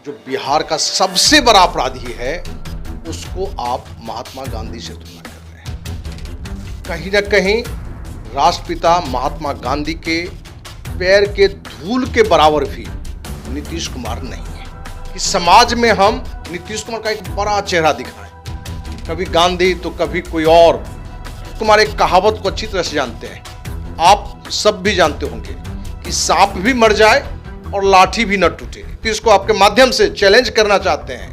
जो बिहार का सबसे बड़ा अपराधी है उसको आप महात्मा गांधी से तुलना कर रहे हैं। कहीं ना कहीं राष्ट्रपिता महात्मा गांधी के पैर के धूल के बराबर भी नीतीश कुमार नहीं है कि समाज में हम नीतीश कुमार का एक बड़ा चेहरा दिखाएं। कभी गांधी तो कभी कोई और। तुम्हारे कहावत को अच्छी तरह से जानते हैं, आप सब भी जानते होंगे कि सांप भी मर जाए और लाठी भी न टूटे। इसको आपके माध्यम से चैलेंज करना चाहते हैं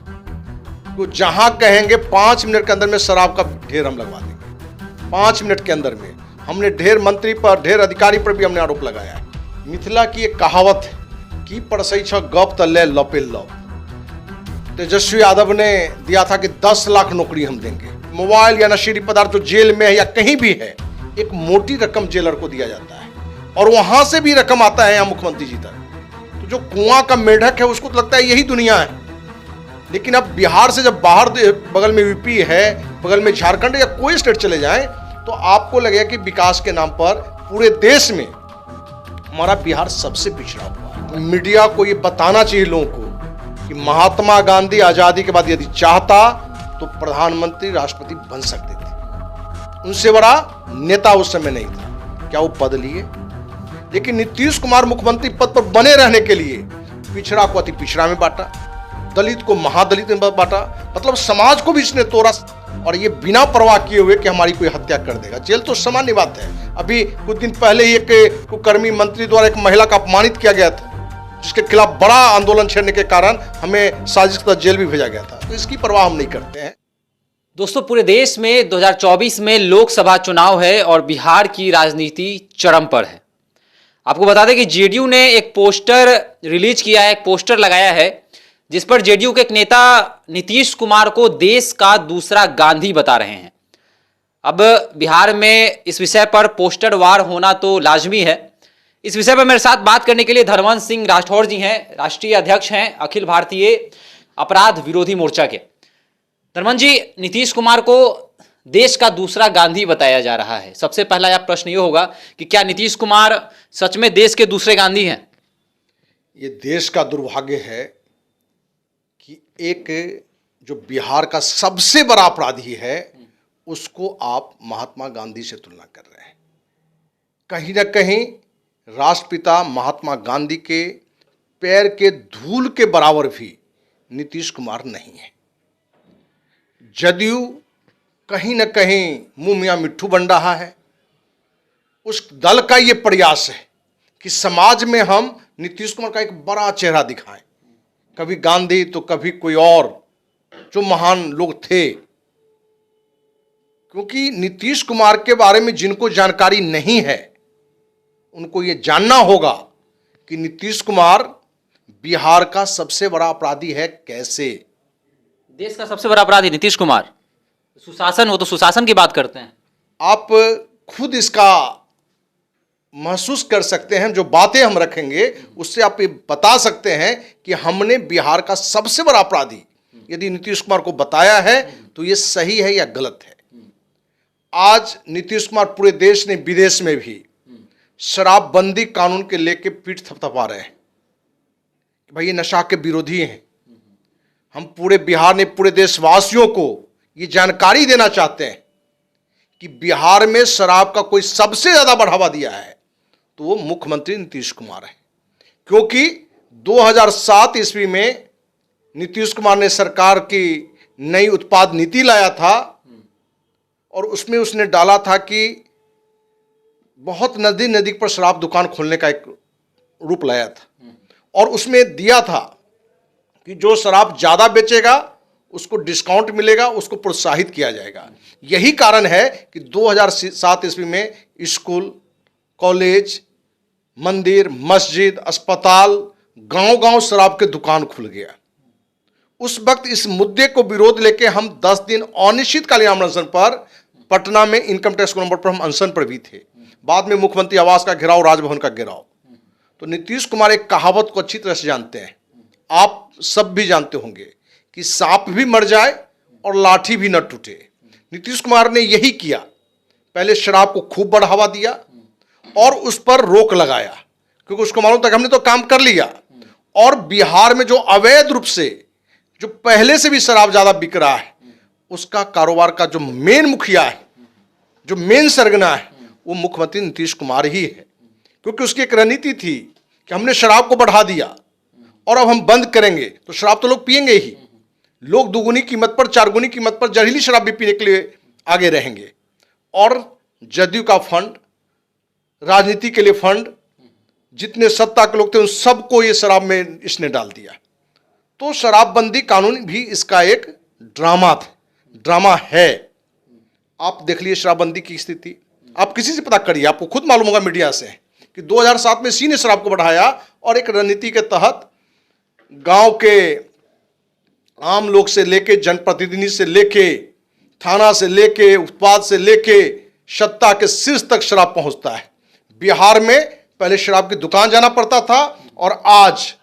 तो जहां कहेंगे 5 मिनट के अंदर में शराब का ढेर हम लगवा देंगे। 5 मिनट के अंदर में हमने ढेर मंत्री पर, ढेर अधिकारी पर भी हमने आरोप लगाया है। मिथिला की एक कहावत है कि परसई छ गप तले लपे लव। तेजस्वी यादव ने दिया था कि 10 लाख नौकरी हम देंगे। मोबाइल या नशीली पदार्थ जो जेल में है या कहीं भी है, एक मोटी रकम जेलर को दिया जाता है और वहां से भी रकम आता है यहाँ मुख्यमंत्री जी तक। तो जो कुआं का मेढक है उसको तो लगता है यही दुनिया है। लेकिन अब बिहार से जब बाहर बगल में यूपी है, बगल में झारखंड या कोई स्टेट चले जाएं तो आपको लगेगा कि विकास के नाम पर पूरे देश में हमारा बिहार सबसे पिछड़ा हुआ है। मीडिया को ये बताना चाहिए लोगों को कि महात्मा गांधी आजादी के बाद यदि चाहता तो प्रधानमंत्री, राष्ट्रपति बन सकते थे। उनसे बड़ा नेता उस समय नहीं था। क्या वो पद लिए? लेकिन नीतीश कुमार मुख्यमंत्री पद पर बने रहने के लिए पिछड़ा को अति पिछड़ा में बांटा, दलित को महादलित में बांटा, मतलब समाज को भी इसने तोड़ा। और ये बिना परवाह किए हुए कि हमारी कोई हत्या कर देगा। जेल तो सामान्य बात है। अभी कुछ दिन पहले ही एक कुकर्मी मंत्री द्वारा एक महिला का अपमानित किया गया था, जिसके खिलाफ बड़ा आंदोलन छेड़ने के कारण हमें साजिश के तहत जेल भी भेजा गया था। तो इसकी परवाह हम नहीं करते हैं। दोस्तों, पूरे देश में 2024 में लोकसभा चुनाव है और बिहार की राजनीति चरम पर है। आपको बता दें कि जेडीयू ने एक पोस्टर रिलीज किया है, एक पोस्टर लगाया है जिस पर जेडीयू के एक नेता नीतीश कुमार को देश का दूसरा गांधी बता रहे हैं। अब बिहार में इस विषय पर पोस्टर वार होना तो लाजमी है। इस विषय पर मेरे साथ बात करने के लिए धर्मवंश सिंह राठौर जी हैं, राष्ट्रीय अध्यक्ष हैं अखिल भारतीय अपराध विरोधी मोर्चा के। धर्मवंश जी, नीतीश कुमार को देश का दूसरा गांधी बताया जा रहा है। सबसे पहला यह प्रश्न ये होगा कि क्या नीतीश कुमार सच में देश के दूसरे गांधी हैं? ये देश का दुर्भाग्य है कि एक जो बिहार का सबसे बड़ा अपराधी है उसको आप महात्मा गांधी से तुलना कर रहे हैं। कहीं ना कहीं राष्ट्रपिता महात्मा गांधी के पैर के धूल के बराबर भी नीतीश कुमार नहीं है। जदयू कहीं ना कहीं मुंह मियां मिट्ठू बन रहा है। उस दल का ये प्रयास है कि समाज में हम नीतीश कुमार का एक बड़ा चेहरा दिखाएं। कभी गांधी तो कभी कोई और जो महान लोग थे। क्योंकि नीतीश कुमार के बारे में जिनको जानकारी नहीं है उनको ये जानना होगा कि नीतीश कुमार बिहार का सबसे बड़ा अपराधी है। कैसे? देश का सबसे बड़ा अपराधी नीतीश कुमार? सुशासन हो तो सुशासन की बात करते हैं। आप खुद इसका महसूस कर सकते हैं। जो बातें हम रखेंगे उससे आप ये बता सकते हैं कि हमने बिहार का सबसे बड़ा अपराधी यदि नीतीश कुमार को बताया है तो ये सही है या गलत है। आज नीतीश कुमार पूरे देश ने विदेश में भी शराबबंदी कानून के लेके पीठ थपथपा रहे हैं कि भाई ये नशा के विरोधी हैं। हम पूरे बिहार ने पूरे देशवासियों को ये जानकारी देना चाहते हैं कि बिहार में शराब का कोई सबसे ज्यादा बढ़ावा दिया है तो वो मुख्यमंत्री नीतीश कुमार है। क्योंकि 2007 ईस्वी में नीतीश कुमार ने सरकार की नई उत्पाद नीति लाया था और उसमें उसने डाला था कि बहुत नजदीक पर शराब दुकान खोलने का एक रूप लाया था और उसमें दिया था कि जो शराब ज़्यादा बेचेगा उसको डिस्काउंट मिलेगा, उसको प्रोत्साहित किया जाएगा। यही कारण है कि 2007 ईस्वी में स्कूल, कॉलेज, मंदिर, मस्जिद, अस्पताल, गांव-गांव शराब के दुकान खुल गया। उस वक्त इस मुद्दे को विरोध लेके हम 10 दिन अनिश्चितकालीन अनशन पर पटना में इनकम टैक्स नंबर पर हम अनशन पर भी थे। बाद में मुख्यमंत्री आवास का घेराव, राजभवन का घेराव। तो नीतीश कुमार एक कहावत को अच्छी तरह से जानते हैं, आप सब भी जानते होंगे कि सांप भी मर जाए और लाठी भी न टूटे। नीतीश कुमार ने यही किया। पहले शराब को खूब बढ़ावा दिया और उस पर रोक लगाया, क्योंकि उसको मालूम था कि हमने तो काम कर लिया। और बिहार में जो अवैध रूप से जो पहले से भी शराब ज्यादा बिक रहा है, उसका कारोबार का जो मेन मुखिया है, जो मेन सरगना है, वो मुख्यमंत्री नीतीश कुमार ही है। क्योंकि उसकी एक रणनीति थी कि हमने शराब को बढ़ा दिया और अब हम बंद करेंगे तो शराब तो लोग पिएंगे ही, लोग दुगुनी कीमत पर, चारगुनी कीमत पर जहरीली शराब भी पीने के लिए आगे रहेंगे। और जदयू का फंड, राजनीति के लिए फंड, जितने सत्ता के लोग थे उन सबको ये शराब में इसने डाल दिया। तो शराबबंदी कानून भी इसका एक ड्रामा है। आप देख लिए शराबबंदी की स्थिति, आप किसी से पता करिए, आपको खुद मालूम होगा मीडिया से कि 2007 में इसी ने शराब को बढ़ाया और एक रणनीति के तहत गांव के आम लोग से लेके, जनप्रतिनिधि से लेके, थाना से लेके, उत्पाद से लेके सत्ता के शीर्ष तक शराब पहुंचता है। बिहार में पहले शराब की दुकान जाना पड़ता था और आज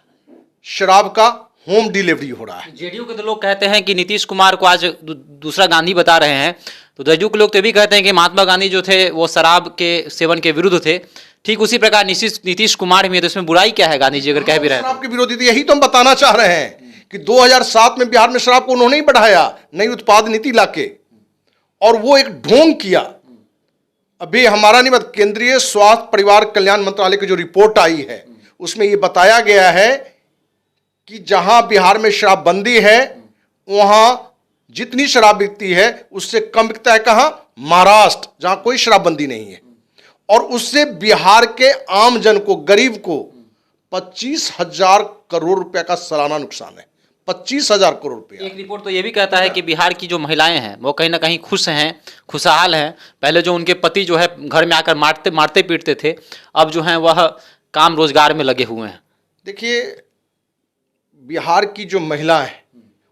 शराब का होम डिलीवरी हो रहा है। जेडीयू के तो लोग कहते हैं कि नीतीश कुमार को आज दूसरा गांधी बता रहे हैं, तो जेडीयू के लोग तो भी कहते हैं कि महात्मा गांधी जो थे वो शराब के सेवन के विरुद्ध थे। ठीक उसी प्रकार नीतीश कुमार भी है, तो इसमें बुराई क्या है? गांधी जी अगर कह भी रहे हैं शराब के विरोधी थे, यही तो हम बताना चाह रहे हैं कि 2007 में बिहार में शराब को उन्होंने ही बढ़ाया, नई उत्पाद नीति लाके, और वो एक ढोंग किया। अभी हमारा नहीं बता, केंद्रीय स्वास्थ्य परिवार कल्याण मंत्रालय की जो रिपोर्ट आई है उसमें ये बताया गया है कि जहां बिहार में शराबबंदी है वहां जितनी शराब बिकती है उससे कम बिकता है कहां? महाराष्ट्र, जहां कोई शराबबंदी नहीं है। और उससे बिहार के आम जन को, गरीब को 25,000 करोड़ रुपए का सालाना नुकसान है। 25,000 करोड़ रुपया। एक रिपोर्ट तो ये भी कहता है कि बिहार की जो महिलाएं हैं वो कहीं ना कहीं खुश हैं, खुशहाल हैं। पहले जो उनके पति जो है घर में आकर मारते पीटते थे, अब जो हैं वह काम रोजगार में लगे हुए हैं। देखिए, बिहार की जो महिला है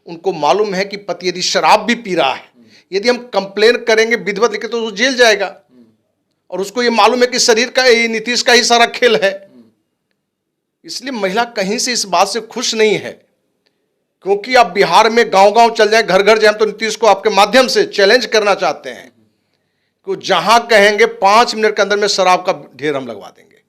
उनको मालूम है कि पति यदि शराब भी पी रहा है, यदि हम कंप्लेन करेंगे विधिवत लिखे तो वो जेल जाएगा। और उसको ये मालूम है कि शरीर का, ये नीतीश का ही सारा खेल है। इसलिए महिला कहीं से इस बात से खुश नहीं है, क्योंकि आप बिहार में गांव-गांव चल जाए, घर घर जाए, तो नीतीश को आपके माध्यम से चैलेंज करना चाहते हैं कि जहां कहेंगे 5 मिनट के अंदर में शराब का ढेर हम लगवा देंगे।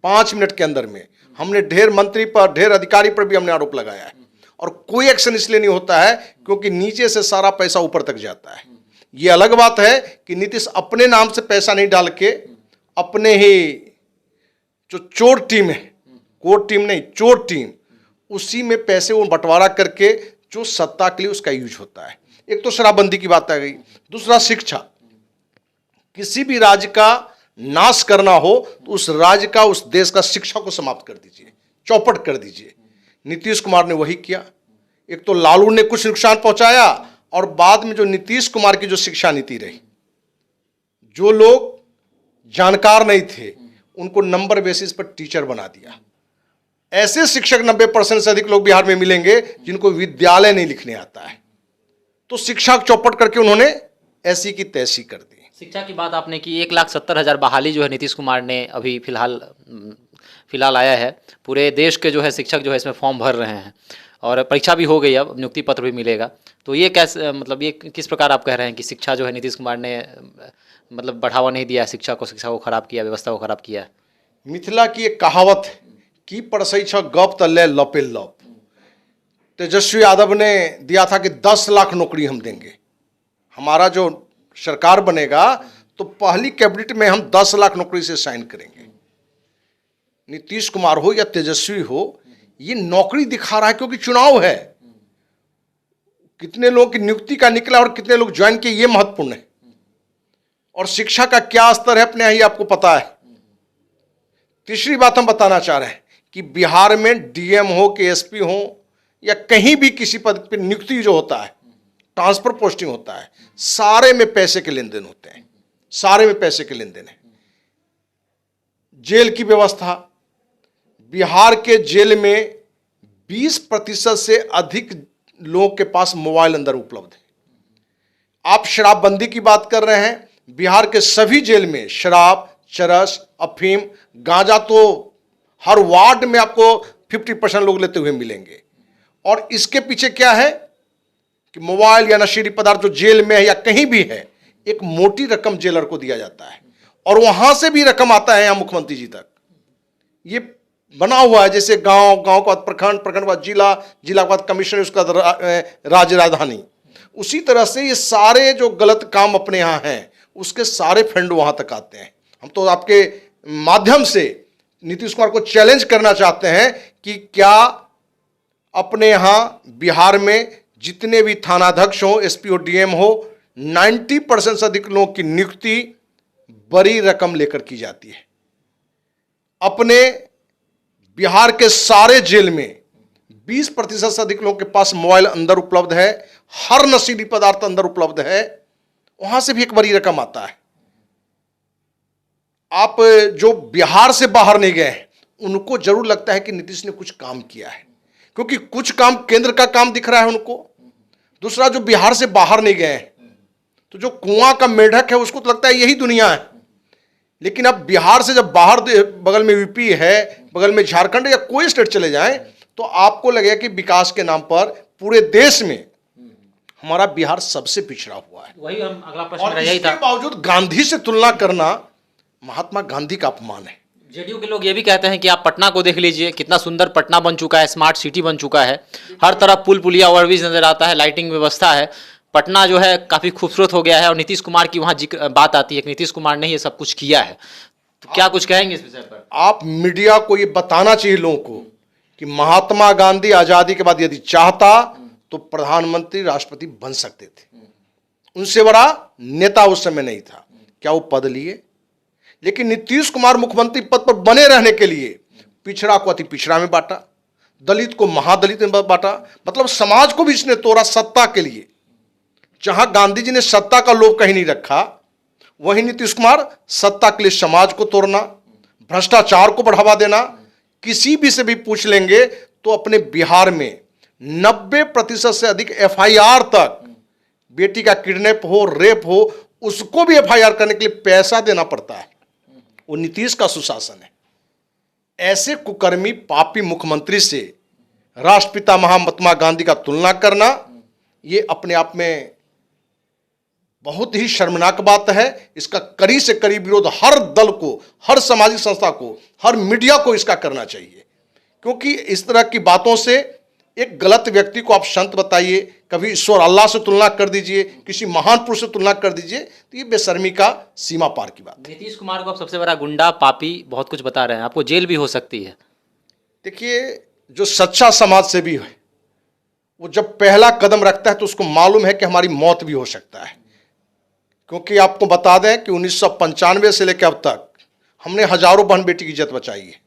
5 मिनट के अंदर में हमने ढेर मंत्री पर, ढेर अधिकारी पर भी हमने आरोप लगाया है और कोई एक्शन इसलिए नहीं होता है क्योंकि नीचे से सारा पैसा ऊपर तक जाता है। यह अलग बात है कि नीतीश अपने नाम से पैसा नहीं डाल के अपने ही जो चोर टीम है, कोर टीम नहीं, चोर टीम, उसी में पैसे वो बंटवारा करके जो सत्ता के लिए उसका यूज होता है। एक तो शराबबंदी की बात आ गई, दूसरा शिक्षा। किसी भी राज्य का नाश करना हो तो उस राज्य का, उस देश का शिक्षा को समाप्त कर दीजिए, चौपट कर दीजिए। नीतीश कुमार ने वही किया। एक तो लालू ने कुछ नुकसान पहुंचाया और बाद में जो नीतीश कुमार की जो शिक्षा नीति रही, जो लोग जानकार नहीं थे उनको नंबर बेसिस पर टीचर बना दिया। ऐसे शिक्षक 90% से अधिक लोग बिहार में मिलेंगे जिनको विद्यालय नहीं लिखने आता है। तो शिक्षा चौपट करके उन्होंने ऐसी की तैसी कर दी। शिक्षा की बात आपने की, 1,70,000 बहाली जो है नीतीश कुमार ने अभी फिलहाल आया है। पूरे देश के जो है शिक्षक जो है इसमें फॉर्म भर रहे हैं और परीक्षा भी हो गई, अब नियुक्ति पत्र भी मिलेगा। तो ये कैसे, मतलब ये किस प्रकार आप कह रहे हैं कि शिक्षा जो है नीतीश कुमार ने मतलब बढ़ावा नहीं दिया, शिक्षा को खराब किया, व्यवस्था को खराब किया? मिथिला की एक कहावत है कि परसई छ गप तले लपे लप। तेजस्वी यादव ने दिया था कि 10 लाख नौकरी हम देंगे, हमारा जो सरकार बनेगा तो पहली कैबिनेट में हम 10 लाख नौकरी से साइन करेंगे। नीतीश कुमार हो या तेजस्वी हो, ये नौकरी दिखा रहा है क्योंकि चुनाव है। कितने लोगों की नियुक्ति का निकला और कितने लोग ज्वाइन किए, ये महत्वपूर्ण है। और शिक्षा का क्या स्तर है अपने यहाँ ही आपको पता है। तीसरी बात हम बताना चाह रहे हैं कि बिहार में डीएम हो कि एसपी हो या कहीं भी किसी पद पर नियुक्ति जो होता है, ट्रांसफर पोस्टिंग होता है, सारे में पैसे के लेन देन होते हैं, सारे में पैसे के लेन देन है। जेल की व्यवस्था, बिहार के जेल में 20% से अधिक लोगों के पास मोबाइल अंदर उपलब्ध है। आप शराबबंदी की बात कर रहे हैं, बिहार के सभी जेल में शराब, चरस, अफीम, गांजा तो हर वार्ड में आपको 50% लोग लेते हुए मिलेंगे। और इसके पीछे क्या है कि मोबाइल या नशीली पदार्थ जो जेल में है या कहीं भी है, एक मोटी रकम जेलर को दिया जाता है और वहां से भी रकम आता है यहां मुख्यमंत्री जी तक। ये बना हुआ है, जैसे गांव, गांव के बाद प्रखंड, प्रखंड के बाद जिला, जिला के बाद कमिश्नर, उसके बाद राज्य राजधानी। उसी तरह से ये सारे जो गलत काम अपने यहाँ हैं उसके सारे फंड वहां तक आते हैं। हम तो आपके माध्यम से नीतीश कुमार को चैलेंज करना चाहते हैं कि क्या अपने यहाँ बिहार में जितने भी थानाध्यक्ष हो, एसपी हो, डीएम हो, 90% से अधिक लोगों की नियुक्ति बड़ी रकम लेकर की जाती है। अपने बिहार के सारे जेल में 20% से अधिक लोगों के पास मोबाइल अंदर उपलब्ध है, हर नशीली पदार्थ अंदर उपलब्ध है, वहां से भी एक बड़ी रकम आता है। आप जो बिहार से बाहर नहीं गए उनको जरूर लगता है कि नीतीश ने कुछ काम किया है, क्योंकि कुछ काम केंद्र का काम दिख रहा है उनको। दूसरा, जो बिहार से बाहर नहीं गए तो जो कुआं का मेढक है उसको तो लगता है यही दुनिया है। लेकिन अब बिहार से जब बाहर, बगल में यूपी है, बगल में झारखंड या कोई स्टेट चले जाएं तो आपको लगेगा कि विकास के नाम पर पूरे देश में हमारा बिहार सबसे पिछड़ा हुआ है। वही हम अगला और प्रश्न यही इसके था। बावजूद गांधी से तुलना करना महात्मा गांधी का अपमान है। जेडीयू के लोग ये भी कहते हैं कि आप पटना को देख लीजिए, कितना सुंदर पटना बन चुका है, स्मार्ट सिटी बन चुका है, हर तरफ पुल पुलिया ओवरब्रिज नजर आता है, लाइटिंग व्यवस्था है, पटना जो है काफी खूबसूरत हो गया है। और नीतीश कुमार की वहां बात आती है कि नीतीश कुमार ने ये सब कुछ किया है, तो क्या कुछ कहेंगे इस विषय पर? आप मीडिया को ये बताना चाहिए लोगों को कि महात्मा गांधी आजादी के बाद यदि चाहता तो प्रधानमंत्री, राष्ट्रपति बन सकते थे। उनसे बड़ा नेता उस समय नहीं था। क्या वो पद लिए? लेकिन नीतीश कुमार मुख्यमंत्री पद पर बने रहने के लिए पिछड़ा को अति पिछड़ा में बांटा, दलित को महादलित में बांटा, मतलब समाज को भी इसने तोड़ा सत्ता के लिए। जहां गांधी जी ने सत्ता का लोभ कहीं नहीं रखा, वहीं नीतीश कुमार सत्ता के लिए समाज को तोड़ना, भ्रष्टाचार को बढ़ावा देना। किसी भी से भी पूछ लेंगे तो अपने बिहार में 90% से अधिक एफआईआर तक, बेटी का किडनैप हो, रेप हो, उसको भी एफआईआर करने के लिए पैसा देना पड़ता है। वो नीतीश का सुशासन है। ऐसे कुकर्मी पापी मुख्यमंत्री से राष्ट्रपिता महात्मा गांधी का तुलना करना, ये अपने आप में बहुत ही शर्मनाक बात है। इसका कड़ी से कड़ी विरोध हर दल को, हर सामाजिक संस्था को, हर मीडिया को इसका करना चाहिए। क्योंकि इस तरह की बातों से एक गलत व्यक्ति को आप संत बताइए, कभी ईश्वर अल्लाह से तुलना कर दीजिए, किसी महान पुरुष से तुलना कर दीजिए, तो ये बेशर्मी का सीमा पार की बात है। नीतीश कुमार को आप सबसे बड़ा गुंडा, पापी बहुत कुछ बता रहे हैं, आपको जेल भी हो सकती है। देखिए, जो सच्चा समाज सेवी है वो जब पहला कदम रखता है तो उसको मालूम है कि हमारी मौत भी हो सकता है। क्योंकि आपको बता दें कि 1995 से लेकर अब तक हमने हजारों बहन बेटी की इज्जत बचाई है।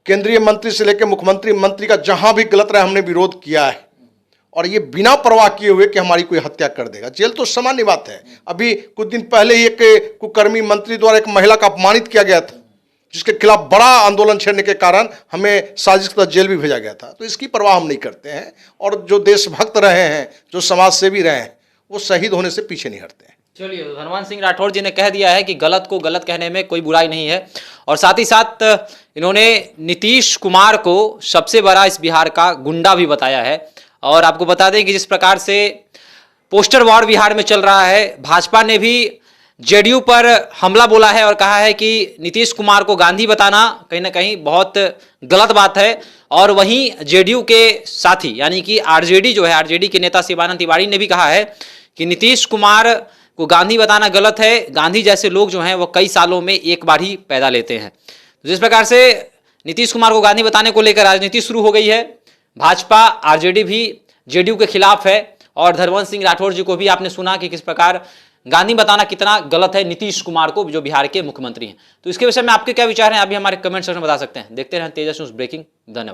केंद्रीय मंत्री से लेकर मुख्यमंत्री, मंत्री का जहां भी गलत रहा हमने विरोध किया है, और ये बिना परवाह किए हुए कि हमारी कोई हत्या कर देगा। जेल तो सामान्य बात है। अभी कुछ दिन पहले ही एक कुकर्मी मंत्री द्वारा एक महिला का अपमानित किया गया था, जिसके खिलाफ बड़ा आंदोलन छेड़ने के कारण हमें साजिश के तहत जेल भी भेजा गया था। तो इसकी परवाह हम नहीं करते हैं। और जो देशभक्त रहे हैं, जो समाज सेवी रहे हैं, वो शहीद होने से पीछे नहीं हटते हैं। चलिए, धर्मांश सिंह राठौड़ जी ने कह दिया है कि गलत को गलत कहने में कोई बुराई नहीं है, और साथ ही साथ इन्होंने नीतीश कुमार को सबसे बड़ा इस बिहार का गुंडा भी बताया है। और आपको बता दें कि जिस प्रकार से पोस्टर वॉर बिहार में चल रहा है, भाजपा ने भी जेडीयू पर हमला बोला है और कहा है कि नीतीश कुमार को गांधी बताना कहीं ना कहीं बहुत गलत बात है। और वहीं जेडीयू के साथी यानी कि आरजेडी जो है, आरजेडी के नेता शिवानंद तिवारी ने भी कहा है कि नीतीश कुमार को गांधी बताना गलत है। गांधी जैसे लोग जो हैं वो कई सालों में एक बार ही पैदा लेते हैं। तो जिस प्रकार से नीतीश कुमार को गांधी बताने को लेकर राजनीति शुरू हो गई है, भाजपा, आरजेडी भी जेडीयू के खिलाफ है। और धर्मांश सिंह राठौड़ जी को भी आपने सुना कि किस प्रकार गांधी बताना कितना गलत है नीतीश कुमार को, जो बिहार के मुख्यमंत्री हैं। तो इसके विषय में आपके क्या विचार हैं, आप भी हमारे कमेंट सेक्शन में बता सकते हैं। देखते रहें तेजस न्यूज़ ब्रेकिंग। धन्यवाद।